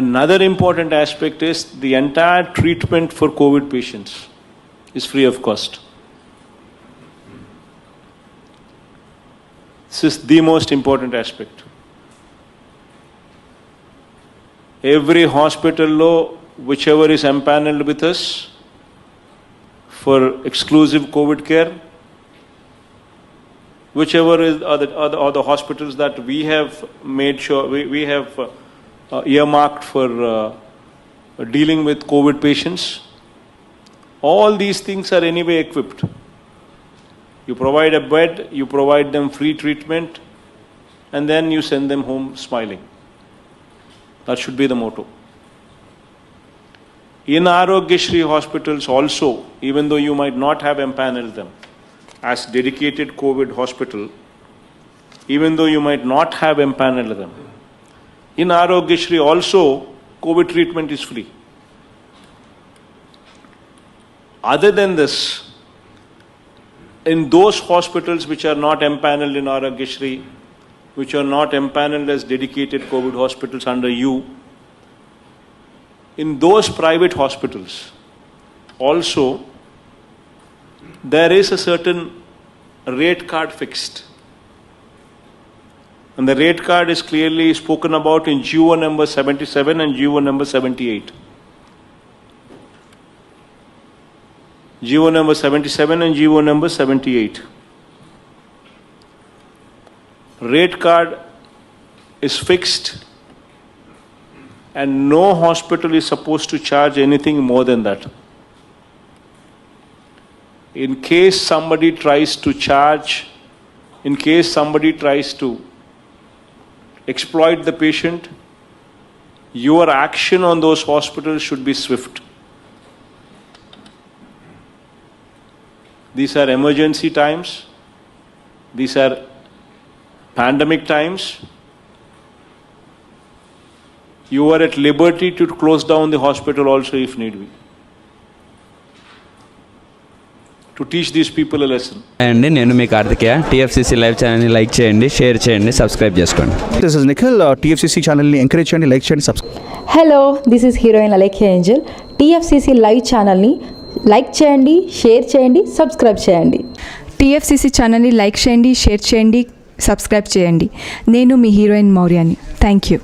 Another important aspect is the entire treatment for COVID patients is free of cost. This is the most important aspect. Every hospital law, whichever is empaneled with us for exclusive COVID care, whichever is are the hospitals that we have made sure we have earmarked for dealing with COVID patients, all these things are anyway equipped. You provide a bed, you provide them free treatment, and then you send them home smiling. That should be the motto. In Aarogyasri hospitals also, even though you might not have empaneled them as dedicated COVID hospital, even though you might not have empaneled them, in Aarogyasri also, COVID treatment is free. Other than this, in those hospitals which are not empaneled in Aarogyasri, which are not empaneled as dedicated COVID hospitals under you, in those private hospitals also, there is a certain rate card fixed. And the rate card is clearly spoken about in GO number 77 and GO number 78. GO number 77 and GO number 78. Rate card is fixed and no hospital is supposed to charge anything more than that. In case somebody tries to charge, in case somebody tries to exploit the patient, your action on those hospitals should be swift. These are emergency times. These are pandemic times. You are at liberty to close down the hospital also if need be. To teach these people a lesson. And నేను మీ Karthikeya TFCC live ఛానల్ని like చేయండి, share చేయండి, subscribe చేసుకోండి. This is Nikhil. TFCC ఛానల్ని encourage చేయండి, like చేయండి, subscribe. Hello, this is heroine Alekhya Angel. TFCC live ఛానల్ని లైక్ చేయండి, షేర్ చేయండి, సబ్స్క్రైబ్ చేయండి. TFCC ఛానల్ని లైక్ చేయండి, షేర్ చేయండి, సబ్స్క్రైబ్ చేయండి. నేను మీ హీరోయిన్ మౌర్యాని. Thank you.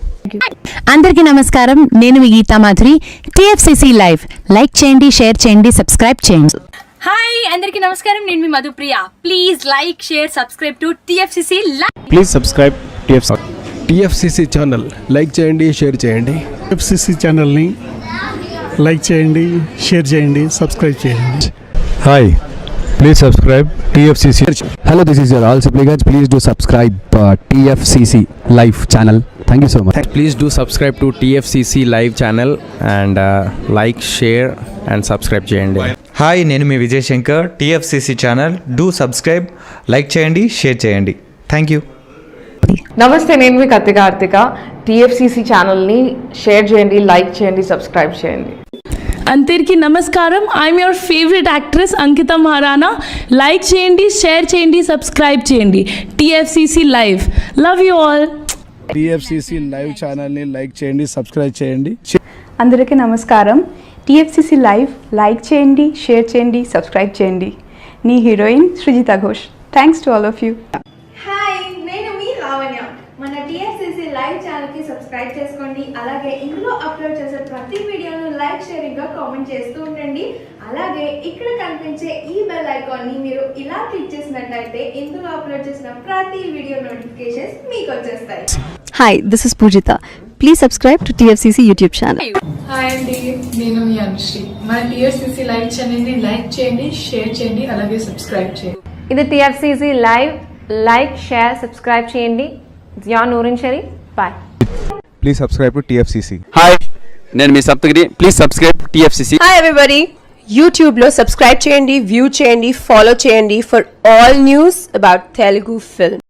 అందరికీ నమస్కారం, నేను మీ Geetha Madhuri. TFCC live like చేయండి, షేర్ చేయండి, సబ్స్క్రైబ్ చేయండి. హాయ్ అందరికీ నమస్కారం, నేను మీ Madhupriya. Please like, share, subscribe to TFCC live. Please subscribe TFCC channel. Like చేయండి, షేర్ చేయండి. TFCC ఛానల్ని లైక్ చేయండి, షేర్ చేయండి, సబ్స్క్రైబ్ చేయండి. Hi, please subscribe TFCC. Hello, this is your all supplicants. Please do subscribe TFCC live channel. Thank you so much. Please do subscribe to TFCC live channel and like, share and subscribe చేయండి. హాయ్, నేను మీ Vijay Shankar. TFCC channel do subscribe, like చేయండి, share చేయండి. Thank you. నమస్తే, నేను మీ Karthika. TFCC ఛానల్ని షేర్ చేయండి, లైక్ చేయండి, సబ్స్క్రైబ్ చేయండి. అందరికీ నమస్కారం. I'm your favourite actress Ankita Maharana. Like చేయండి, షేర్ చేయండి, సబ్స్క్రైబ్ చేయండి. TFCC live. Love you all. TFCC live ఛానల్ని లైక్ చేయండి, సబ్స్క్రైబ్ చేయండి. అందరికీ నమస్కారం. TFCC లైవ్ లైక్ చేయండి, షేర్ చేయండి, సబ్స్క్రైబ్ చేయండి. నీ heroine Srujitha Ghosh. Thanks to all of you. Hi, నేను మీ లావణ్య. మన TFCC లైవ్ ఛానల్కి సబ్స్క్రైబ్ చేసుకోండి. అలాగే ఇందులో అప్లోడ్ చేసే ప్రతి వీడియోను లైక్, షేరింగ్ గా కామెంట్ చేస్తూ ఉండండి. అలాగే ఇక్కడ కనిపించే ఈ బెల్ ఐకాన్ని మీరు ఇలా క్లిక్ చేసినట్లయితే ఇందులో అప్లోడ్ చేసిన ప్రతి వీడియో నోటిఫికేషన్స్ మీకు వచ్చేస్తాయి. Hi, this is Poojitha. Please subscribe to TFCC YouTube channel. Hi అండి, నేను మీ అనుశ్రీ. మన TFCC లైవ్ ఛానల్ని లైక్ చేయండి, షేర్ చేయండి, అలాగే సబ్స్క్రైబ్ చేయండి. ఇది TFCC live. Like, share, subscribe చేయండి. Jiya Noorin Shari. Bye. Please subscribe to TFCC. Hi, నేను మీ Saptagiri. Please subscribe TFCC. Hi everybody. యూట్యూబ్లో సబ్స్క్రైబ్ చేయండి, వ్యూ చేయండి, ఫాలో చేయండి for all news about Telugu film.